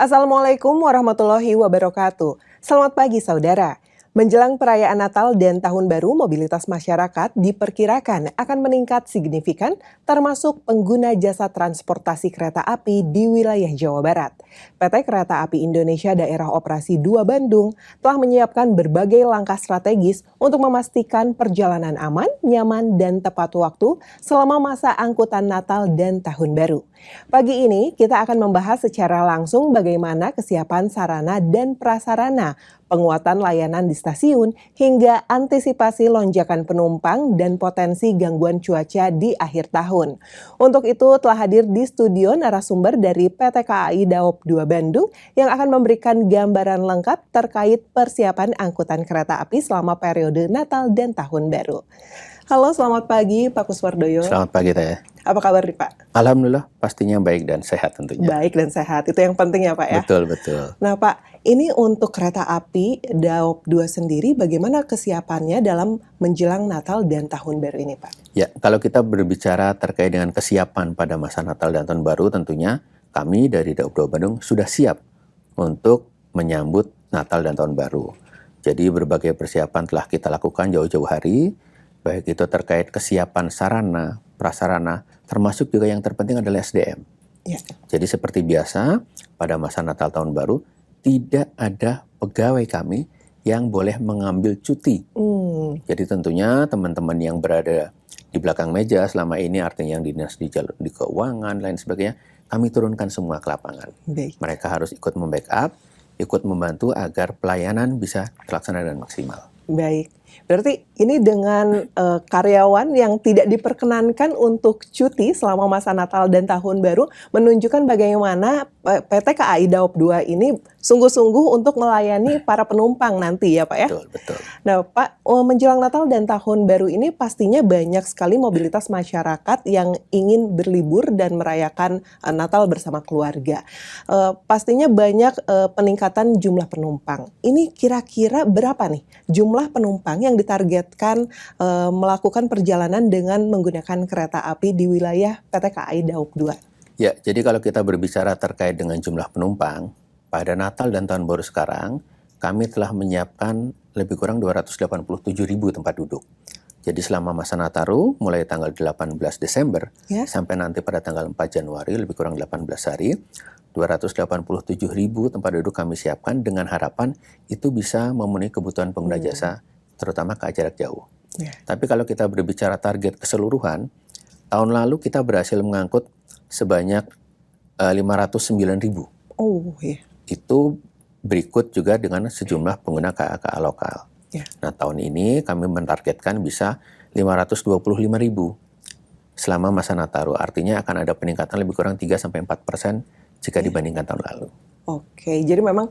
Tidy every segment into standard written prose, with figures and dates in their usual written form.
Assalamualaikum warahmatullahi wabarakatuh. Selamat pagi saudara. Menjelang perayaan Natal dan Tahun Baru, mobilitas masyarakat diperkirakan akan meningkat signifikan, termasuk pengguna jasa transportasi kereta api di wilayah Jawa Barat. PT Kereta Api Indonesia Daerah Operasi 2 Bandung telah menyiapkan berbagai langkah strategis untuk memastikan perjalanan aman, nyaman, dan tepat waktu selama masa angkutan Natal dan Tahun Baru. Pagi ini kita akan membahas secara langsung bagaimana kesiapan sarana dan prasarana, penguatan layanan di stasiun, hingga antisipasi lonjakan penumpang dan potensi gangguan cuaca di akhir tahun. Untuk itu telah hadir di studio narasumber dari PT KAI Daop 2 Bandung yang akan memberikan gambaran lengkap terkait persiapan angkutan kereta api selama periode Natal dan Tahun Baru. Halo, selamat pagi Pak Kuswardoyo. Selamat pagi Teh. Apa kabar nih Pak? Alhamdulillah pastinya baik dan sehat tentunya. Baik dan sehat, itu yang penting ya Pak ya? Betul. Nah Pak, ini untuk kereta api Daop 2 sendiri bagaimana kesiapannya dalam menjelang Natal dan Tahun Baru ini Pak? Ya, kalau kita berbicara terkait dengan kesiapan pada masa Natal dan Tahun Baru, tentunya kami dari Daop 2 Bandung sudah siap untuk menyambut Natal dan Tahun Baru. Jadi berbagai persiapan telah kita lakukan jauh-jauh hari, baik itu terkait kesiapan sarana, prasarana, termasuk juga yang terpenting adalah SDM. Ya. Jadi seperti biasa, pada masa Natal Tahun Baru, tidak ada pegawai kami yang boleh mengambil cuti. Jadi tentunya teman-teman yang berada di belakang meja selama ini, artinya yang dinas di keuangan, lain sebagainya, kami turunkan semua ke lapangan. Baik. Mereka harus ikut membackup, ikut membantu agar pelayanan bisa terlaksana dan maksimal. Baik, berarti ini dengan karyawan yang tidak diperkenankan untuk cuti selama masa Natal dan Tahun Baru menunjukkan bagaimana PT KAI Daop 2 ini sungguh-sungguh untuk melayani para penumpang nanti ya Pak ya? Betul. Nah Pak, menjelang Natal dan Tahun Baru ini pastinya banyak sekali mobilitas masyarakat yang ingin berlibur dan merayakan Natal bersama keluarga. Pastinya banyak peningkatan jumlah penumpang. Ini kira-kira berapa nih jumlah penumpang yang ditargetkan melakukan perjalanan dengan menggunakan kereta api di wilayah PT KAI Daop 2? Ya, jadi kalau kita berbicara terkait dengan jumlah penumpang, pada Natal dan Tahun Baru sekarang, kami telah menyiapkan lebih kurang 287.000 tempat duduk. Jadi selama masa Nataru, mulai tanggal 18 Desember sampai nanti pada tanggal 4 Januari, lebih kurang 18 hari, 287.000 tempat duduk kami siapkan dengan harapan itu bisa memenuhi kebutuhan pengguna jasa, terutama ke jarak jauh. Tapi kalau kita berbicara target keseluruhan, tahun lalu kita berhasil mengangkut sebanyak 509.000. Oh iya. Itu berikut juga dengan sejumlah pengguna KA lokal. Nah tahun ini kami mentargetkan bisa 525.000 selama masa Nataru. Artinya akan ada peningkatan lebih kurang 3-4% jika dibandingkan tahun lalu. Oke, jadi memang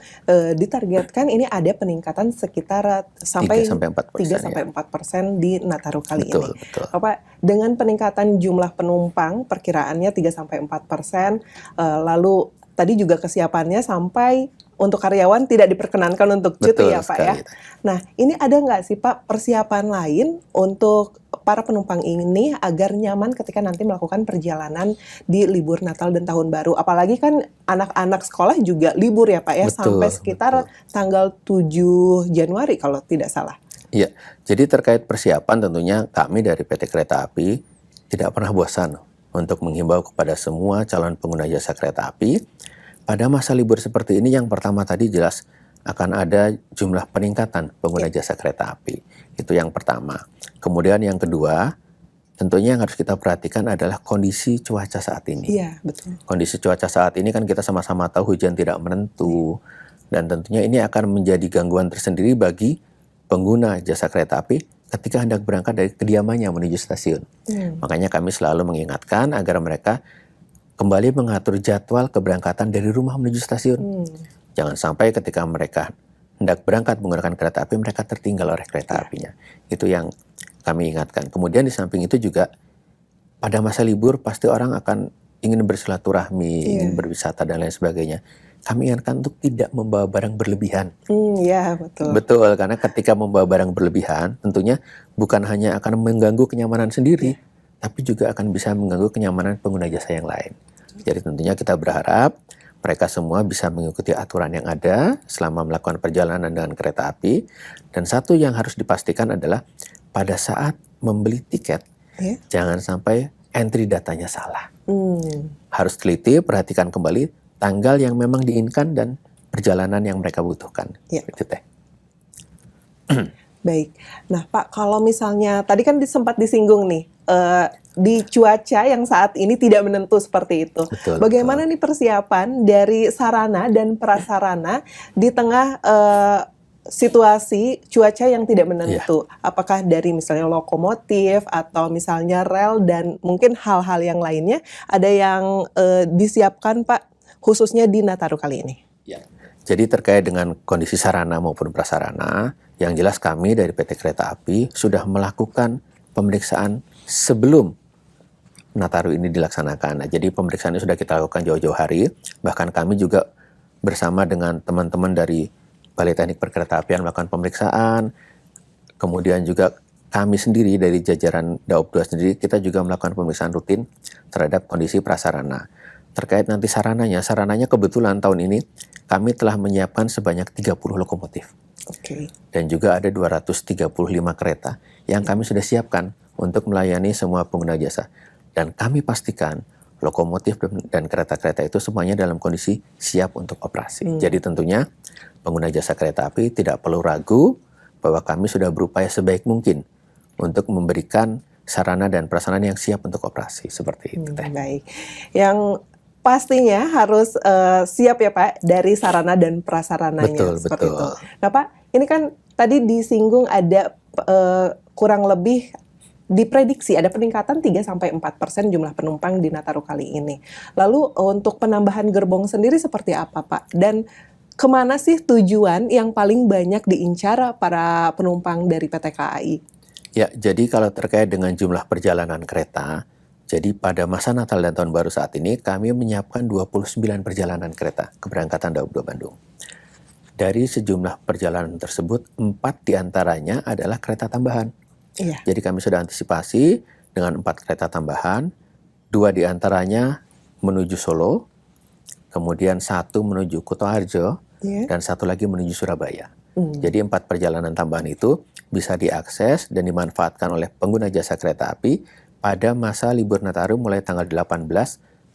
ditargetkan ini ada peningkatan sekitar sampai 3-4% di Nataru kali ini. Betul. Bapak, dengan peningkatan jumlah penumpang perkiraannya 3-4%, lalu tadi juga kesiapannya sampai untuk karyawan tidak diperkenankan untuk cuti ya Pak ya. Nah ini ada nggak sih Pak persiapan lain untuk para penumpang ini agar nyaman ketika nanti melakukan perjalanan di libur Natal dan Tahun Baru? Apalagi kan anak-anak sekolah juga libur ya Pak ya, sampai sekitar tanggal 7 Januari kalau tidak salah. Iya, jadi terkait persiapan tentunya kami dari PT Kereta Api tidak pernah bosan untuk menghimbau kepada semua calon pengguna jasa kereta api. Pada masa libur seperti ini yang pertama tadi jelas akan ada jumlah peningkatan pengguna jasa kereta api. Itu yang pertama. Kemudian yang kedua, tentunya yang harus kita perhatikan adalah kondisi cuaca saat ini. Iya, betul. Kondisi cuaca saat ini kan kita sama-sama tahu hujan tidak menentu. Dan tentunya ini akan menjadi gangguan tersendiri bagi pengguna jasa kereta api ketika hendak berangkat dari kediamannya menuju stasiun. Makanya kami selalu mengingatkan agar mereka kembali mengatur jadwal keberangkatan dari rumah menuju stasiun. Jangan sampai ketika mereka hendak berangkat menggunakan kereta api, mereka tertinggal oleh kereta apinya. Itu yang kami ingatkan. Kemudian di samping itu juga, pada masa libur pasti orang akan ingin bersilaturahmi, ingin berwisata dan lain sebagainya. Kami ingatkan untuk tidak membawa barang berlebihan. Iya, betul. Betul, karena ketika membawa barang berlebihan, tentunya bukan hanya akan mengganggu kenyamanan sendiri, tapi juga akan bisa mengganggu kenyamanan pengguna jasa yang lain. Jadi tentunya kita berharap mereka semua bisa mengikuti aturan yang ada selama melakukan perjalanan dengan kereta api. Dan satu yang harus dipastikan adalah pada saat membeli tiket, jangan sampai entry datanya salah. Harus teliti, perhatikan kembali tanggal yang memang diinginkan dan perjalanan yang mereka butuhkan. Itu teh. Baik. Nah, Pak, kalau misalnya tadi kan sempat disinggung nih di cuaca yang saat ini tidak menentu seperti itu. Betul, Bagaimana nih persiapan dari sarana dan prasarana di tengah situasi cuaca yang tidak menentu? Apakah dari misalnya lokomotif atau misalnya rel dan mungkin hal-hal yang lainnya ada yang disiapkan, Pak, khususnya di Nataru kali ini? Jadi terkait dengan kondisi sarana maupun prasarana, yang jelas kami dari PT Kereta Api sudah melakukan pemeriksaan sebelum Nataru ini dilaksanakan. Nah, jadi pemeriksaan ini sudah kita lakukan jauh-jauh hari. Bahkan kami juga bersama dengan teman-teman dari Balai Teknik Perkeretaapian melakukan pemeriksaan. Kemudian juga kami sendiri dari jajaran Daop 2 sendiri, kita juga melakukan pemeriksaan rutin terhadap kondisi prasarana. Terkait nanti sarananya kebetulan tahun ini kami telah menyiapkan sebanyak 30 lokomotif. Dan juga ada 235 kereta yang kami sudah siapkan untuk melayani semua pengguna jasa. Dan kami pastikan lokomotif dan kereta-kereta itu semuanya dalam kondisi siap untuk operasi. Jadi tentunya pengguna jasa kereta api tidak perlu ragu bahwa kami sudah berupaya sebaik mungkin untuk memberikan sarana dan prasarana yang siap untuk operasi. Seperti itu. Baik. Yang pastinya harus siap ya Pak dari sarana dan prasarananya. Seperti itu. Nah Pak, ini kan tadi disinggung ada kurang lebih diprediksi ada peningkatan 3-4% jumlah penumpang di Nataru kali ini. Lalu untuk penambahan gerbong sendiri seperti apa Pak? Dan kemana sih tujuan yang paling banyak diincar para penumpang dari PT KAI? Ya, jadi kalau terkait dengan jumlah perjalanan kereta, jadi pada masa Natal dan Tahun Baru saat ini kami menyiapkan 29 perjalanan kereta keberangkatan Daop 2 Bandung. Dari sejumlah perjalanan tersebut, 4 diantaranya adalah kereta tambahan. Jadi kami sudah antisipasi dengan 4 kereta tambahan, 2 diantaranya menuju Solo, kemudian 1 menuju Kutoarjo, dan 1 lagi menuju Surabaya. Jadi 4 perjalanan tambahan itu bisa diakses dan dimanfaatkan oleh pengguna jasa kereta api pada masa libur Nataru mulai tanggal 18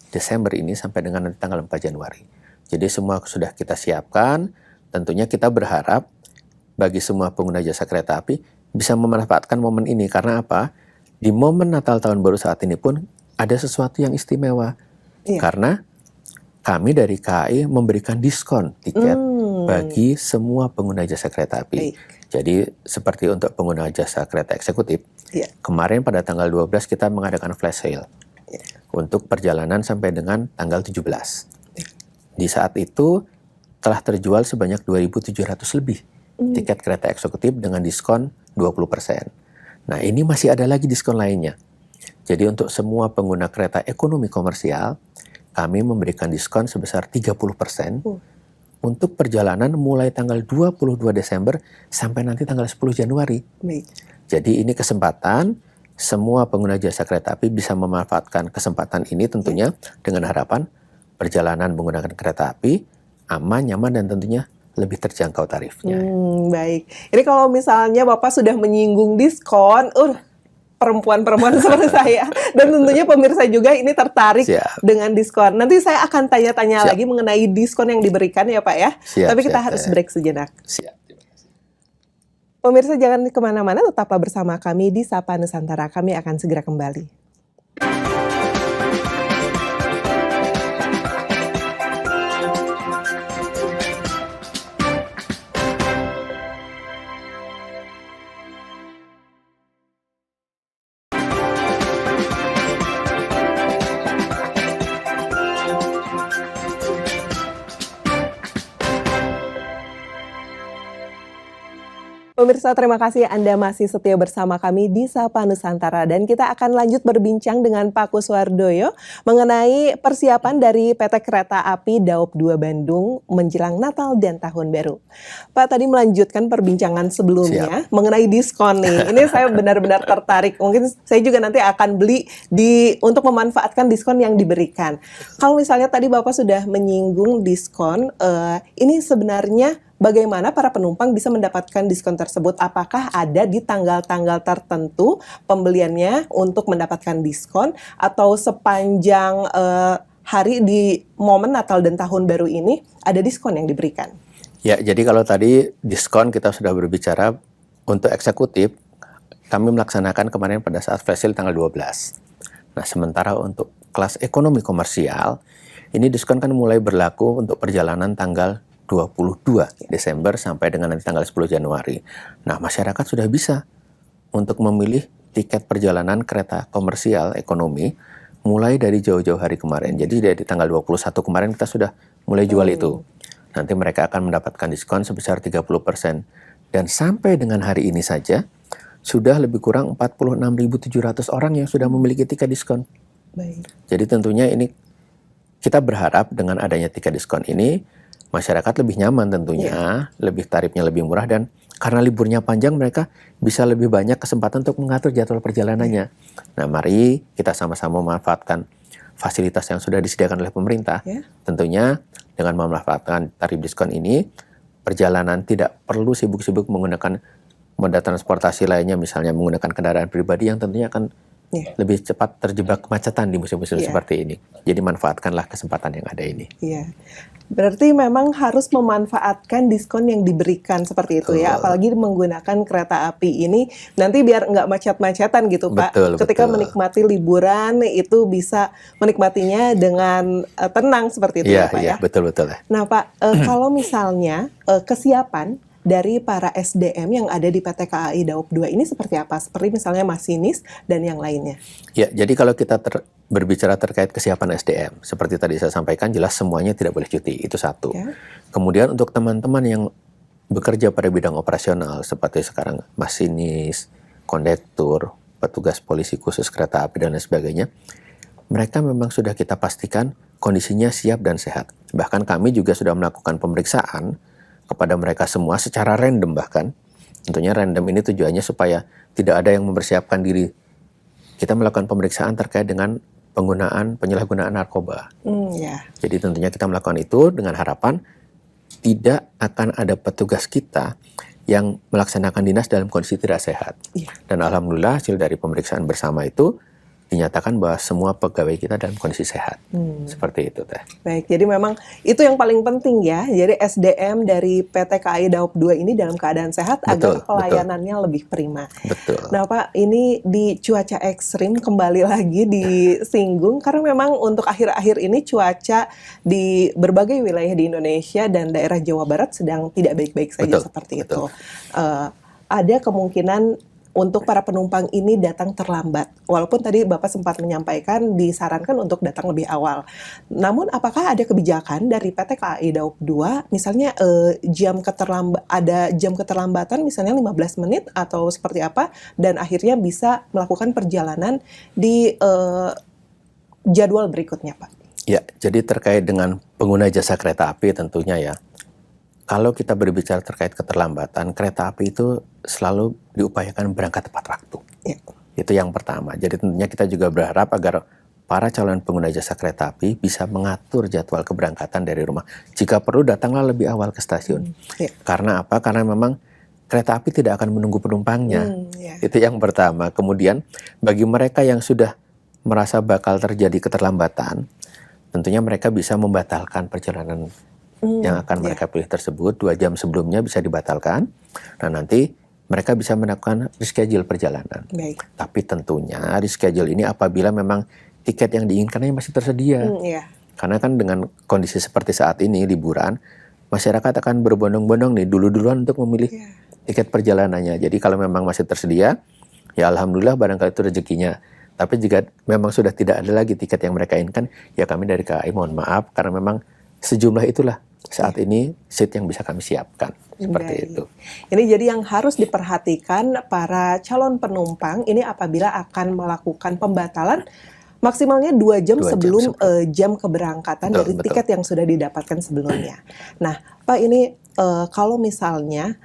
Desember ini sampai dengan nanti tanggal 4 Januari. Jadi semua sudah kita siapkan, tentunya kita berharap bagi semua pengguna jasa kereta api bisa memanfaatkan momen ini. Karena apa? Di momen Natal Tahun Baru saat ini pun ada sesuatu yang istimewa. Karena kami dari KAI memberikan diskon tiket bagi semua pengguna jasa kereta api. Jadi seperti untuk pengguna jasa kereta eksekutif, kemarin pada tanggal 12 kita mengadakan flash sale untuk perjalanan sampai dengan tanggal 17. Di saat itu telah terjual sebanyak 2.700 lebih tiket kereta eksekutif dengan diskon 20%. Nah, ini masih ada lagi diskon lainnya. Jadi untuk semua pengguna kereta ekonomi komersial, kami memberikan diskon sebesar 30% untuk perjalanan mulai tanggal 22 Desember sampai nanti tanggal 10 Januari. Jadi ini kesempatan semua pengguna jasa kereta api bisa memanfaatkan kesempatan ini tentunya dengan harapan perjalanan menggunakan kereta api aman, nyaman, dan tentunya lebih terjangkau tarifnya. Baik. Ini kalau misalnya Bapak sudah menyinggung diskon, perempuan-perempuan seperti saya, dan tentunya pemirsa juga ini tertarik dengan diskon. Nanti saya akan tanya-tanya lagi mengenai diskon yang diberikan ya Pak ya. Tapi kita harus break sejenak. Pemirsa jangan kemana-mana, tetaplah bersama kami di Sapa Nusantara. Kami akan segera kembali. Pemirsa, terima kasih Anda masih setia bersama kami di Sapa Nusantara. Dan kita akan lanjut berbincang dengan Pak Kuswardoyo mengenai persiapan dari PT Kereta Api Daop 2 Bandung menjelang Natal dan Tahun Baru. Pak, tadi melanjutkan perbincangan sebelumnya mengenai diskon nih. Ini saya benar-benar tertarik. Mungkin saya juga nanti akan beli untuk memanfaatkan diskon yang diberikan. Kalau misalnya tadi Bapak sudah menyinggung diskon, ini sebenarnya bagaimana para penumpang bisa mendapatkan diskon tersebut? Apakah ada di tanggal-tanggal tertentu pembeliannya untuk mendapatkan diskon atau sepanjang hari di momen Natal dan Tahun Baru ini ada diskon yang diberikan? Ya, jadi kalau tadi diskon kita sudah berbicara untuk eksekutif, kami melaksanakan kemarin pada saat flash sale tanggal 12. Nah, sementara untuk kelas ekonomi komersial, ini diskon kan mulai berlaku untuk perjalanan tanggal 22 Desember sampai dengan nanti tanggal 10 Januari. Nah, masyarakat sudah bisa untuk memilih tiket perjalanan kereta komersial ekonomi mulai dari jauh-jauh hari kemarin. Jadi dari tanggal 21 kemarin kita sudah mulai jual itu. Nanti mereka akan mendapatkan diskon sebesar 30%. Dan sampai dengan hari ini saja, sudah lebih kurang 46.700 orang yang sudah memiliki tiket diskon. Baik. Jadi tentunya ini kita berharap dengan adanya tiket diskon ini, masyarakat lebih nyaman tentunya, lebih tarifnya lebih murah, dan karena liburnya panjang mereka bisa lebih banyak kesempatan untuk mengatur jadwal perjalanannya. Nah, mari kita sama-sama memanfaatkan fasilitas yang sudah disediakan oleh pemerintah. Tentunya dengan memanfaatkan tarif diskon ini, perjalanan tidak perlu sibuk-sibuk menggunakan moda transportasi lainnya, misalnya menggunakan kendaraan pribadi yang tentunya akan lebih cepat terjebak kemacetan di musim-musim seperti ini. Jadi manfaatkanlah kesempatan yang ada ini. Iya. Berarti memang harus memanfaatkan diskon yang diberikan seperti itu ya, apalagi menggunakan kereta api ini nanti biar nggak macet-macetan gitu Pak. Ketika menikmati liburan itu bisa menikmatinya dengan tenang seperti itu ya Pak ya. Iya, betul-betul. Nah Pak, kalau misalnya kesiapan dari para SDM yang ada di PT KAI Daop 2 ini seperti apa? Seperti misalnya masinis dan yang lainnya. Ya, jadi kalau kita berbicara terkait kesiapan SDM, seperti tadi saya sampaikan, jelas semuanya tidak boleh cuti, itu satu. Kemudian untuk teman-teman yang bekerja pada bidang operasional, seperti sekarang masinis, kondektur, petugas polisi khusus kereta api, dan lain sebagainya, mereka memang sudah kita pastikan kondisinya siap dan sehat. Bahkan kami juga sudah melakukan pemeriksaan kepada mereka semua secara random bahkan. Tentunya random ini tujuannya supaya tidak ada yang mempersiapkan diri. Kita melakukan pemeriksaan terkait dengan penyalahgunaan narkoba. Jadi tentunya kita melakukan itu dengan harapan tidak akan ada petugas kita yang melaksanakan dinas dalam kondisi tidak sehat. Dan alhamdulillah hasil dari pemeriksaan bersama itu dinyatakan bahwa semua pegawai kita dalam kondisi sehat. Seperti itu Teh. Baik, jadi memang itu yang paling penting ya. Jadi SDM dari PT KAI Daop 2 ini dalam keadaan sehat agar pelayanannya lebih prima. Betul. Nah Pak, ini di cuaca ekstrim kembali lagi disinggung karena memang untuk akhir-akhir ini cuaca di berbagai wilayah di Indonesia dan daerah Jawa Barat sedang tidak baik-baik saja seperti itu. Ada kemungkinan untuk para penumpang ini datang terlambat. Walaupun tadi Bapak sempat menyampaikan disarankan untuk datang lebih awal. Namun apakah ada kebijakan dari PT KAI Daop 2 misalnya ada jam keterlambatan misalnya 15 menit atau seperti apa dan akhirnya bisa melakukan perjalanan di jadwal berikutnya Pak? Ya, jadi terkait dengan pengguna jasa kereta api tentunya ya. Kalau kita berbicara terkait keterlambatan, kereta api itu selalu diupayakan berangkat tepat waktu. Itu yang pertama. Jadi tentunya kita juga berharap agar para calon pengguna jasa kereta api bisa mengatur jadwal keberangkatan dari rumah. Jika perlu datanglah lebih awal ke stasiun. Karena apa? Karena memang kereta api tidak akan menunggu penumpangnya. Itu yang pertama. Kemudian bagi mereka yang sudah merasa bakal terjadi keterlambatan, tentunya mereka bisa membatalkan perjalanan yang akan mereka pilih tersebut 2 jam sebelumnya bisa dibatalkan. Nah nanti mereka bisa melakukan reschedule perjalanan. Tapi tentunya reschedule ini apabila memang tiket yang diinginkannya masih tersedia. Karena kan dengan kondisi seperti saat ini liburan, masyarakat akan berbondong-bondong nih duluan untuk memilih tiket perjalanannya. Jadi kalau memang masih tersedia, ya alhamdulillah barangkali itu rezekinya. Tapi jika memang sudah tidak ada lagi tiket yang mereka inginkan, ya kami dari KAI mohon maaf karena memang sejumlah itulah saat ini seat yang bisa kami siapkan. Seperti Baik. itu. Ini jadi yang harus diperhatikan para calon penumpang ini apabila akan melakukan pembatalan maksimalnya 2 jam 2 jam sebelum sebelum. jam keberangkatan Betul, dari betul. tiket yang sudah didapatkan sebelumnya. Nah, Pak, ini kalau misalnya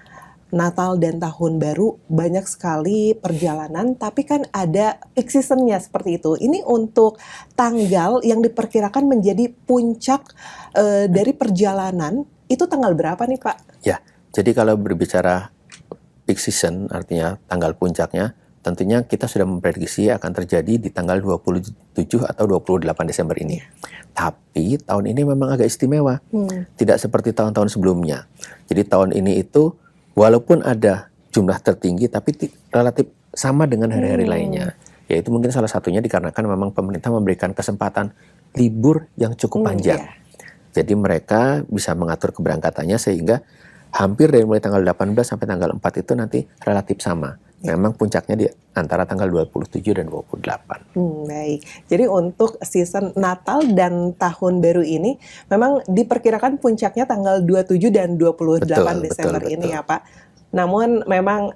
Natal dan Tahun Baru banyak sekali perjalanan, tapi kan ada peak season-nya seperti itu. Ini untuk tanggal yang diperkirakan menjadi puncak dari perjalanan, itu tanggal berapa nih, Pak? Ya, jadi kalau berbicara peak season, artinya tanggal puncaknya, tentunya kita sudah memprediksi akan terjadi di tanggal 27 atau 28 Desember ini. Tapi tahun ini memang agak istimewa, tidak seperti tahun-tahun sebelumnya. Jadi tahun ini itu walaupun ada jumlah tertinggi, tapi relatif sama dengan hari-hari lainnya. Yaitu mungkin salah satunya dikarenakan memang pemerintah memberikan kesempatan libur yang cukup panjang. Iya. Jadi mereka bisa mengatur keberangkatannya sehingga hampir dari mulai tanggal 18 sampai tanggal 4 itu nanti relatif sama. Memang puncaknya di antara tanggal 27 dan 28. Baik. Jadi untuk season Natal dan Tahun Baru ini memang diperkirakan puncaknya tanggal 27 dan 28 Desember betul, ini betul. ya, Pak. Namun memang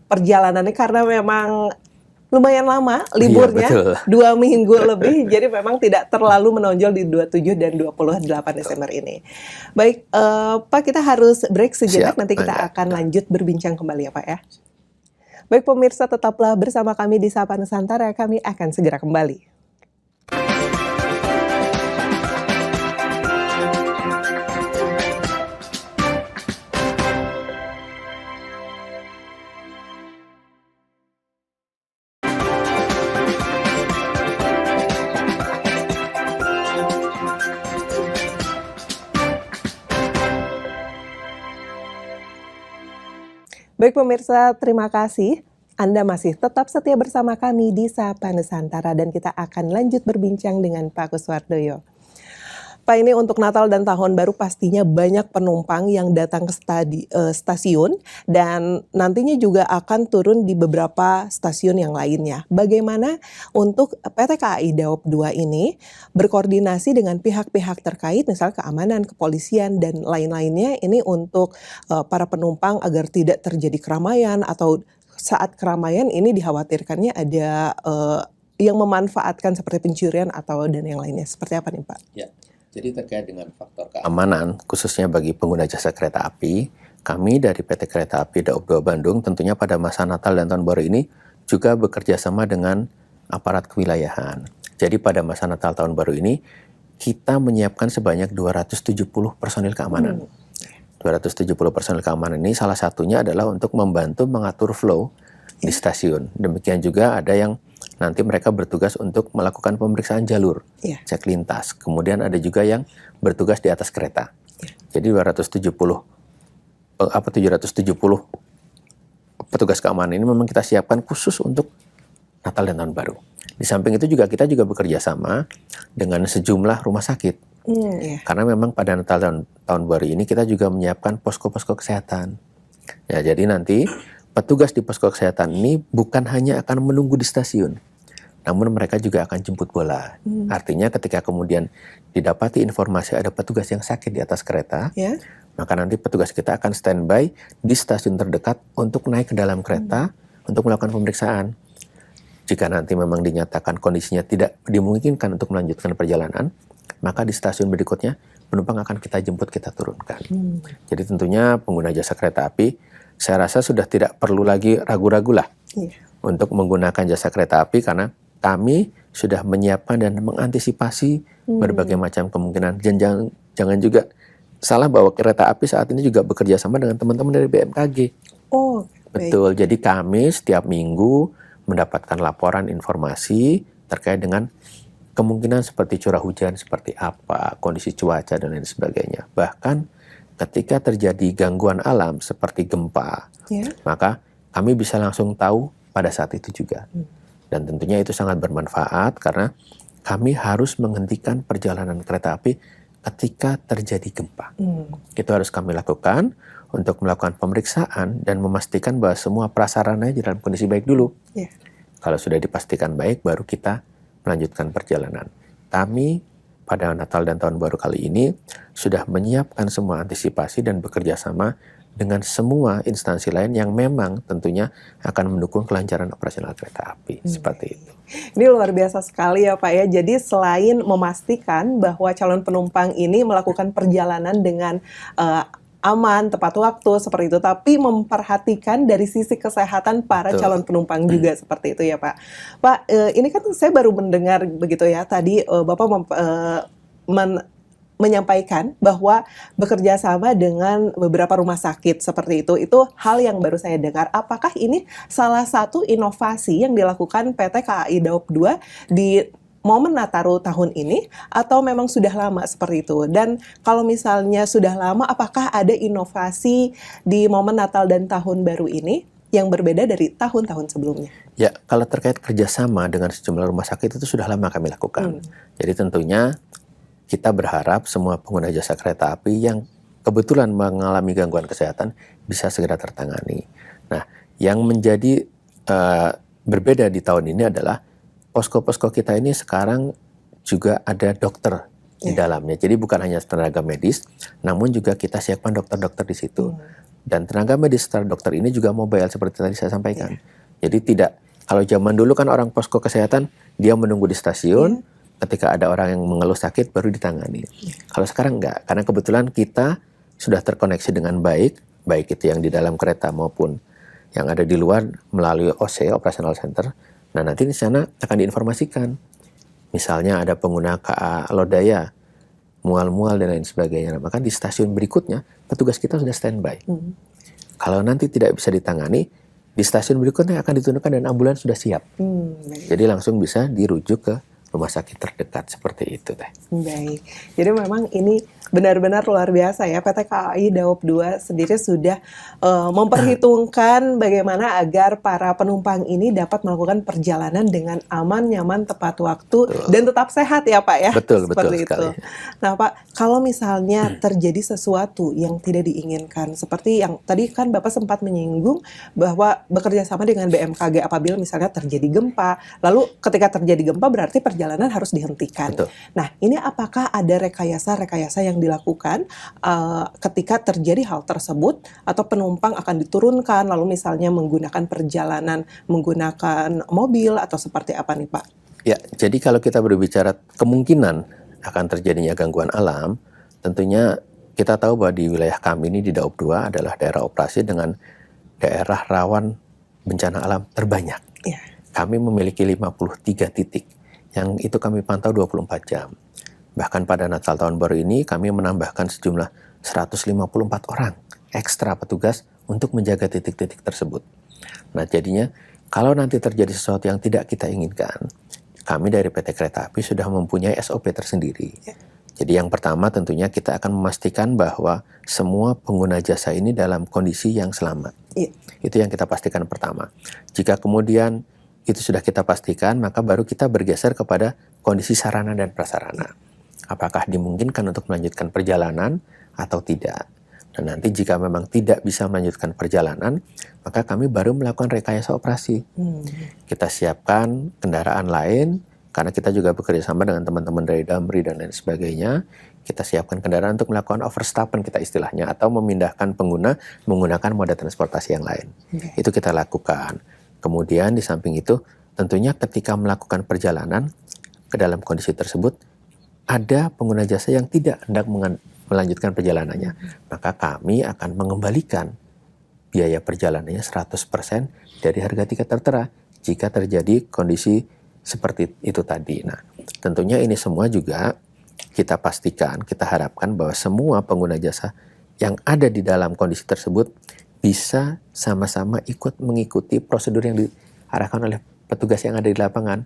perjalanannya karena memang lumayan lama liburnya, betul. 2 minggu lebih, jadi memang tidak terlalu menonjol di 27 dan 28 Desember ini. Baik, Pak, kita harus break sejenak, Siap, nanti kita Angga. akan lanjut berbincang kembali ya, Pak ya. Baik pemirsa, tetaplah bersama kami di Sapa Nusantara, kami akan segera kembali. Baik pemirsa, terima kasih. Anda masih tetap setia bersama kami di Sapa Nusantara dan kita akan lanjut berbincang dengan Pak Kuswardoyo. Pak, ini untuk Natal dan Tahun Baru pastinya banyak penumpang yang datang ke stasiun dan nantinya juga akan turun di beberapa stasiun yang lainnya. Bagaimana untuk PT KAI Daop 2 ini berkoordinasi dengan pihak-pihak terkait, misalnya keamanan, kepolisian, dan lain-lainnya ini untuk para penumpang agar tidak terjadi keramaian atau saat keramaian ini dikhawatirkannya ada yang memanfaatkan seperti pencurian atau dan yang lainnya. Seperti apa nih, Pak? Ya. Jadi terkait dengan faktor keamanan, khususnya bagi pengguna jasa kereta api, kami dari PT Kereta Api Daop 2 Bandung tentunya pada masa Natal dan Tahun Baru ini juga bekerja sama dengan aparat kewilayahan. Jadi pada masa Natal Tahun Baru ini, kita menyiapkan sebanyak 270 personil keamanan. 270 personil keamanan ini salah satunya adalah untuk membantu mengatur flow di stasiun. Demikian juga ada yang nanti mereka bertugas untuk melakukan pemeriksaan jalur, cek lintas. Kemudian ada juga yang bertugas di atas kereta. Jadi 770 petugas keamanan ini memang kita siapkan khusus untuk Natal dan Tahun Baru. Di samping itu juga kita juga bekerja sama dengan sejumlah rumah sakit. Karena memang pada Natal dan Tahun Baru ini kita juga menyiapkan posko-posko kesehatan. Ya, jadi nanti petugas di posko kesehatan ini bukan hanya akan menunggu di stasiun, namun mereka juga akan jemput bola. Artinya ketika kemudian didapati informasi ada petugas yang sakit di atas kereta, maka nanti petugas kita akan standby di stasiun terdekat untuk naik ke dalam kereta untuk melakukan pemeriksaan. Jika nanti memang dinyatakan kondisinya tidak dimungkinkan untuk melanjutkan perjalanan, maka di stasiun berikutnya penumpang akan kita jemput, kita turunkan. Jadi tentunya pengguna jasa kereta api, saya rasa sudah tidak perlu lagi ragu-ragu lah untuk menggunakan jasa kereta api karena kami sudah menyiapkan dan mengantisipasi berbagai macam kemungkinan. Dan jangan juga salah bahwa kereta api saat ini juga bekerja sama dengan teman-teman dari BMKG. Oh, betul. Jadi kami setiap minggu mendapatkan laporan informasi terkait dengan kemungkinan seperti curah hujan seperti apa, kondisi cuaca dan lain sebagainya. Bahkan ketika terjadi gangguan alam seperti gempa, maka kami bisa langsung tahu pada saat itu juga. Dan tentunya itu sangat bermanfaat karena kami harus menghentikan perjalanan kereta api ketika terjadi gempa. Itu harus kami lakukan untuk melakukan pemeriksaan dan memastikan bahwa semua prasarananya dalam kondisi baik dulu. Kalau sudah dipastikan baik, baru kita melanjutkan perjalanan. Kami pada Natal dan Tahun Baru kali ini sudah menyiapkan semua antisipasi dan bekerja sama dengan semua instansi lain yang memang tentunya akan mendukung kelancaran operasional kereta api. Seperti itu. Ini luar biasa sekali ya Pak ya. Jadi selain memastikan bahwa calon penumpang ini melakukan perjalanan dengan aman, tepat waktu seperti itu, tapi memperhatikan dari sisi kesehatan para Betul. calon penumpang juga seperti itu ya Pak. Pak, ini kan saya baru mendengar begitu ya tadi Bapak menyampaikan bahwa bekerja sama dengan beberapa rumah sakit seperti itu hal yang baru saya dengar. Apakah ini salah satu inovasi yang dilakukan PT KAI Daop 2 di momen Nataru tahun ini atau memang sudah lama seperti itu? Dan kalau misalnya sudah lama, apakah ada inovasi di momen Natal dan Tahun Baru ini yang berbeda dari tahun-tahun sebelumnya? Ya, kalau terkait kerjasama dengan sejumlah rumah sakit itu sudah lama kami lakukan. Jadi tentunya kita berharap semua pengguna jasa kereta api yang kebetulan mengalami gangguan kesehatan bisa segera tertangani. Nah, yang menjadi berbeda di tahun ini adalah posko-posko kita ini sekarang juga ada dokter di dalamnya. Jadi bukan hanya tenaga medis, namun juga kita siapkan dokter-dokter di situ. Dan tenaga medis serta dokter ini juga mobile seperti tadi saya sampaikan. Jadi tidak, kalau zaman dulu kan orang posko kesehatan, dia menunggu di stasiun, ketika ada orang yang mengeluh sakit baru ditangani. Kalau sekarang enggak, karena kebetulan kita sudah terkoneksi dengan baik itu yang di dalam kereta maupun yang ada di luar melalui OC, Operational Center. Nah, nanti di sana akan diinformasikan. Misalnya ada pengguna KA Lodaya, mual-mual dan lain sebagainya. Nah, maka di stasiun berikutnya petugas kita sudah standby. Kalau nanti tidak bisa ditangani, di stasiun berikutnya akan ditunjukkan dan ambulans sudah siap. Jadi langsung bisa dirujuk ke rumah sakit terdekat seperti itu teh. Baik, jadi memang ini benar-benar luar biasa ya. PT KAI Daop 2 sendiri sudah memperhitungkan bagaimana agar para penumpang ini dapat melakukan perjalanan dengan aman, nyaman, tepat waktu, dan tetap sehat ya Pak ya. Betul Seperti sekali. itu. Nah Pak, kalau misalnya terjadi sesuatu yang tidak diinginkan, seperti yang tadi kan Bapak sempat menyinggung bahwa bekerja sama dengan BMKG apabila misalnya terjadi gempa, lalu ketika terjadi gempa berarti perjalanan harus dihentikan. Betul. Nah, ini apakah ada rekayasa-rekayasa yang dilakukan ketika terjadi hal tersebut atau penumpang akan diturunkan lalu misalnya menggunakan perjalanan menggunakan mobil atau seperti apa nih Pak? Ya, jadi kalau kita berbicara kemungkinan akan terjadinya gangguan alam, tentunya kita tahu bahwa di wilayah kami ini di Daop 2 adalah daerah operasi dengan daerah rawan bencana alam terbanyak. Kami memiliki 53 titik yang itu kami pantau 24 jam. Bahkan pada Natal Tahun Baru ini kami menambahkan sejumlah 154 orang ekstra petugas untuk menjaga titik-titik tersebut. Nah, jadinya kalau nanti terjadi sesuatu yang tidak kita inginkan, kami dari PT Kereta Api sudah mempunyai SOP tersendiri. Jadi yang pertama tentunya kita akan memastikan bahwa semua pengguna jasa ini dalam kondisi yang selamat. Itu yang kita pastikan pertama. Jika kemudian itu sudah kita pastikan, maka baru kita bergeser kepada kondisi sarana dan prasarana. Apakah dimungkinkan untuk melanjutkan perjalanan atau tidak. Dan nanti jika memang tidak bisa melanjutkan perjalanan, maka kami baru melakukan rekayasa operasi. Kita siapkan kendaraan lain, karena kita juga bekerja sama dengan teman-teman dari Damri dan lain sebagainya. Kita siapkan kendaraan untuk melakukan overstappen kita istilahnya, atau memindahkan pengguna menggunakan moda transportasi yang lain. Itu kita lakukan. Kemudian di samping itu, tentunya ketika melakukan perjalanan ke dalam kondisi tersebut, ada pengguna jasa yang tidak hendak melanjutkan perjalanannya. Maka kami akan mengembalikan biaya perjalanannya 100% dari harga tiket tertera jika terjadi kondisi seperti itu tadi. Nah, tentunya ini semua juga kita pastikan, kita harapkan bahwa semua pengguna jasa yang ada di dalam kondisi tersebut bisa sama-sama ikut mengikuti prosedur yang diarahkan oleh petugas yang ada di lapangan,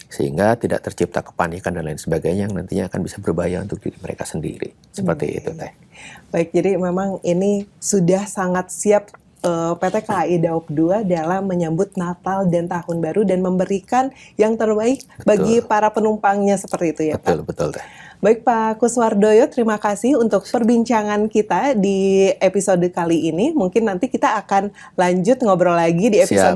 sehingga tidak tercipta kepanikan dan lain sebagainya yang nantinya akan bisa berbahaya untuk diri mereka sendiri. Seperti itu teh. Baik, jadi memang ini sudah sangat siap PT KAI Daop 2 dalam menyambut Natal dan Tahun Baru dan memberikan yang terbaik bagi para penumpangnya seperti itu ya Pak? Betul. Baik Pak Kuswardoyo, terima kasih untuk perbincangan kita di episode kali ini. Mungkin nanti kita akan lanjut ngobrol lagi di episode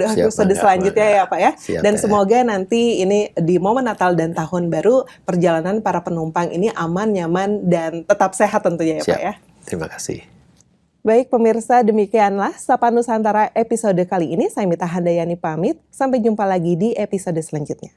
selanjutnya ya Pak ya. Dan semoga nanti ini di momen Natal dan Tahun Baru perjalanan para penumpang ini aman, nyaman, dan tetap sehat tentunya ya Pak ya. Terima kasih. Baik pemirsa, demikianlah Sapa Nusantara episode kali ini. Saya Mita Handayani pamit. Sampai jumpa lagi di episode selanjutnya.